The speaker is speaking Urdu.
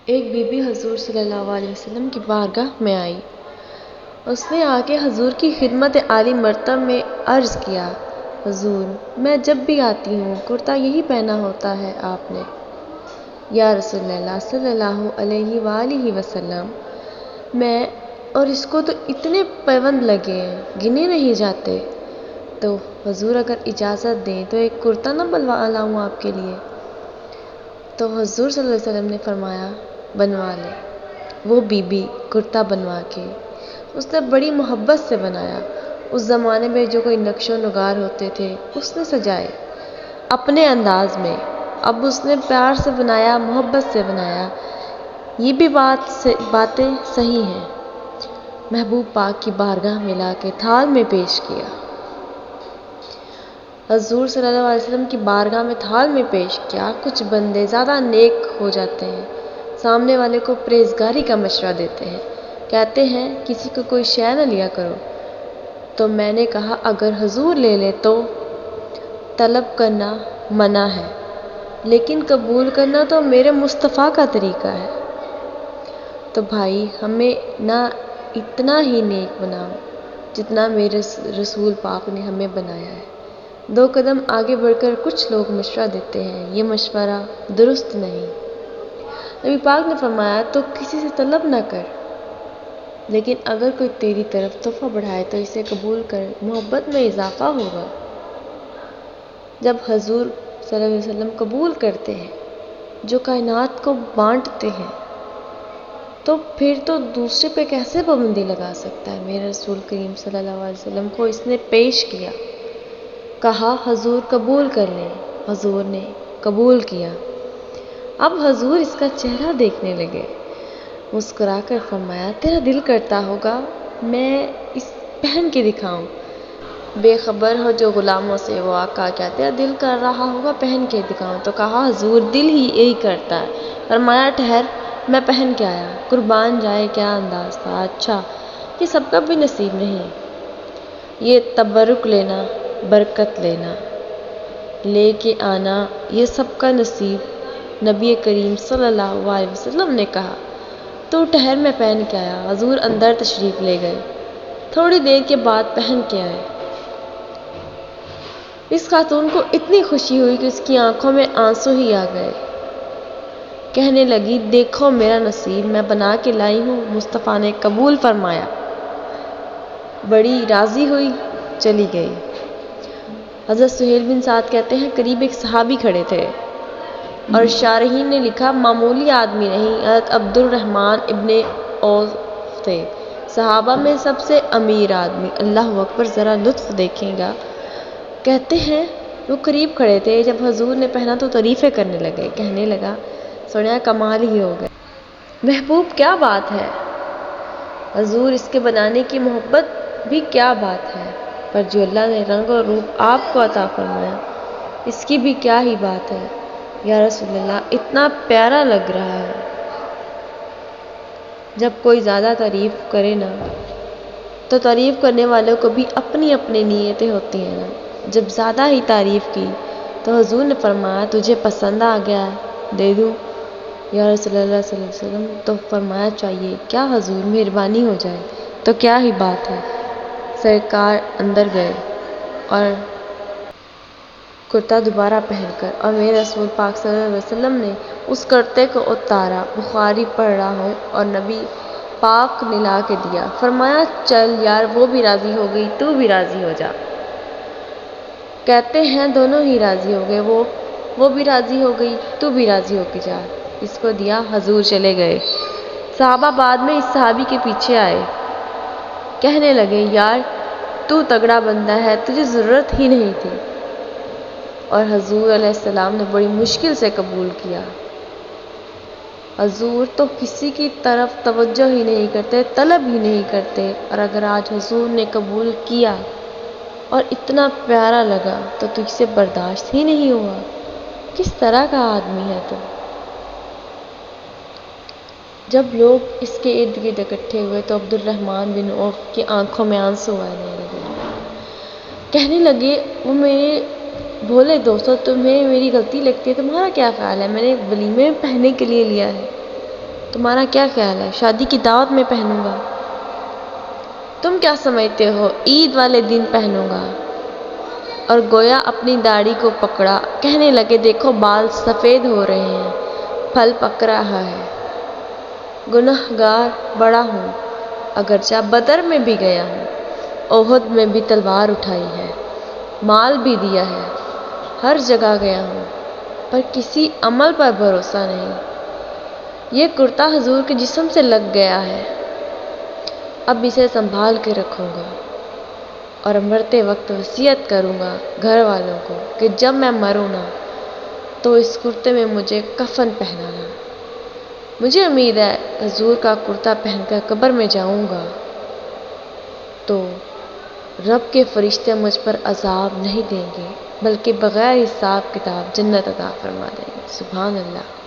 ایک بی بی حضور صلی اللہ علیہ وسلم کی بارگاہ میں آئی۔ اس نے آ کے حضور کی خدمت عالی مرتبہ میں عرض کیا، حضور میں جب بھی آتی ہوں کرتا یہی پہنا ہوتا ہے آپ نے۔ یا رسول اللہ صلی اللہ علیہ وآلہ وسلم، میں اور اس کو تو اتنے پیوند لگے ہیں گنے نہیں جاتے، تو حضور اگر اجازت دیں تو ایک کرتا نہ بنوا لاؤں آپ کے لیے؟ تو حضور صلی اللہ علیہ وسلم نے فرمایا، بنوا لے۔ وہ بی بی کرتا بنوا کے اس نے بڑی محبت سے بنایا۔ اس زمانے میں جو کوئی نقش و نگار ہوتے تھے اس نے سجائے اپنے انداز میں۔ اب اس نے پیار سے بنایا، محبت سے بنایا، یہ بھی باتیں صحیح ہیں۔ محبوب پاک کی بارگاہ میں لا کے تھال میں پیش کیا۔ حضور صلی اللہ علیہ وسلم کی بارگاہ میں تھال میں پیش کیا۔ کچھ بندے زیادہ نیک ہو جاتے ہیں، سامنے والے کو پرہیزگاری کا مشورہ دیتے ہیں، کہتے ہیں کسی کو کوئی شے نہ لیا کرو۔ تو میں نے کہا اگر حضور لے لے تو طلب کرنا منع ہے، لیکن قبول کرنا تو میرے مصطفیٰ کا طریقہ ہے۔ تو بھائی ہمیں نہ اتنا ہی نیک بناؤ جتنا میرے رسول پاک نے ہمیں بنایا ہے۔ 2 قدم آگے بڑھ کر کچھ لوگ مشورہ دیتے ہیں، یہ مشورہ درست نہیں۔ نبی پاک نے فرمایا تو کسی سے طلب نہ کر، لیکن اگر کوئی تیری طرف تحفہ بڑھائے تو اسے قبول کر، محبت میں اضافہ ہوگا۔ جب حضور صلی اللہ علیہ وسلم قبول کرتے ہیں جو کائنات کو بانٹتے ہیں، تو پھر تو دوسرے پہ کیسے پابندی لگا سکتا ہے؟ میرے رسول کریم صلی اللہ علیہ وسلم کو اس نے پیش کیا، کہا حضور قبول کر لیں، حضور نے قبول کیا۔ اب حضور اس کا چہرہ دیکھنے لگے، مسکرا کر فرمایا، تیرا دل کرتا ہوگا میں اس پہن کے دکھاؤں؟ بے خبر ہو جو غلاموں سے، وہ آقا کیا تیرا دل کر رہا ہوگا پہن کے دکھاؤں؟ تو کہا حضور دل ہی یہی کرتا ہے۔ فرمایا ٹھہر، میں پہن کے آیا، قربان جائے کیا انداز تھا۔ اچھا، یہ سب کا بھی نصیب نہیں، یہ تبرک لینا، برکت لینا، لے کے آنا، یہ سب کا نصیب۔ نبی کریم صلی اللہ علیہ وسلم نے کہا تو ٹھہر میں پہن کے آیا۔ حضور اندر تشریف لے گئے، تھوڑی دیر کے بعد پہن کے آئے۔ اس خاتون کو اتنی خوشی ہوئی کہ اس کی آنکھوں میں آنسو ہی آ گئے۔ کہنے لگی دیکھو میرا نصیب میں بنا کے لائی ہوں، مصطفیٰ نے قبول فرمایا۔ بڑی راضی ہوئی، چلی گئی۔ حضرت سہیل بن سعد کہتے ہیں قریب ایک صحابی کھڑے تھے اور شارحین نے لکھا معمولی آدمی نہیں، حضرت عبد الرحمن ابن عوف تھے، صحابہ میں سب سے امیر آدمی۔ اللہ اکبر، ذرا لطف دیکھیں گا۔ کہتے ہیں وہ قریب کھڑے تھے، جب حضور نے پہنا تو تعریفیں کرنے لگے، کہنے لگا سنیا کمال ہی ہو گئے، محبوب کیا بات ہے، حضور اس کے بنانے کی محبت بھی کیا بات ہے، پر جو اللہ نے رنگ اور روپ آپ کو عطا فرمایا اس کی بھی کیا ہی بات ہے۔ یا رسول اللہ اتنا پیارا لگ رہا ہے۔ جب کوئی زیادہ تعریف کرے نا تو تعریف کرنے والوں کو بھی اپنی اپنی نیتیں ہوتی ہیں نا۔ جب زیادہ ہی تعریف کی تو حضور نے فرمایا تجھے پسند آ گیا ہے، دے دوں؟ یا رسول اللہ صلی اللہ علیہ وسلم، تو فرمایا چاہیے کیا حضور، مہربانی ہو جائے، تو کیا ہی بات ہے۔ سرکار اندر گئے اور کرتا دوبارہ پہن کر، اور میرے رسول پاک صلی اللہ علیہ وسلم نے اس کرتے کو اتارا۔ بخاری پڑھ رہا ہوں اور نبی پاک نے لا کے دیا، فرمایا چل یار، وہ بھی راضی ہو گئی، تو بھی راضی ہو جا۔ کہتے ہیں دونوں ہی راضی ہو گئے، وہ بھی راضی ہو گئی، تو بھی راضی ہو کے جا۔ اس کو دیا، حضور چلے گئے۔ صحابہ بعد میں اس صحابی کے پیچھے آئے، کہنے لگے یار تو تگڑا بندہ ہے، تجھے ضرورت ہی نہیں تھی۔ اور حضور علیہ السلام نے بڑی مشکل سے قبول کیا۔ حضور تو کسی کی طرف توجہ ہی نہیں کرتے، طلب ہی نہیں کرتے، اور اگر آج حضور نے قبول کیا اور اتنا پیارا لگا تو تجھ سے برداشت ہی نہیں ہوا، کس طرح کا آدمی ہے تو؟ جب لوگ اس کے ارد گرد اکٹھے ہوئے تو عبد الرحمن بن عوف کی آنکھوں میں آنسو آنے لگے، کہنے لگے وہ میرے بھولے دوستو، تمہیں میری غلطی لگتی ہے، تمہارا کیا خیال ہے، میں نے ولیمے میں پہننے کے لیے لیا ہے، تمہارا کیا خیال ہے؟ شادی کی دعوت میں پہنوں گا؟ تم کیا سمجھتے ہو؟ عید والے دن پہنوں گا۔ اور گویا اپنی داڑھی کو پکڑا، کہنے لگے دیکھو بال سفید ہو رہے ہیں، پھل پک رہا ہے۔ گنہگار بڑا ہوں، اگرچہ بدر میں بھی گیا ہوں، احد میں بھی تلوار اٹھائی ہے، مال بھی دیا ہے، ہر جگہ گیا ہوں، پر کسی عمل پر بھروسہ نہیں۔ یہ کرتا حضور کے جسم سے لگ گیا ہے، اب اسے سنبھال کے رکھوں گا، اور مرتے وقت وصیت کروں گا گھر والوں کو کہ جب میں مروں نا تو اس کرتے میں مجھے کفن پہنانا۔ مجھے امید ہے حضور کا کرتا پہن کر قبر میں جاؤں گا تو رب کے فرشتے مجھ پر عذاب نہیں دیں گے، بلکہ بغیر حساب کتاب جنت عطا فرما دیں گے۔ سبحان اللہ۔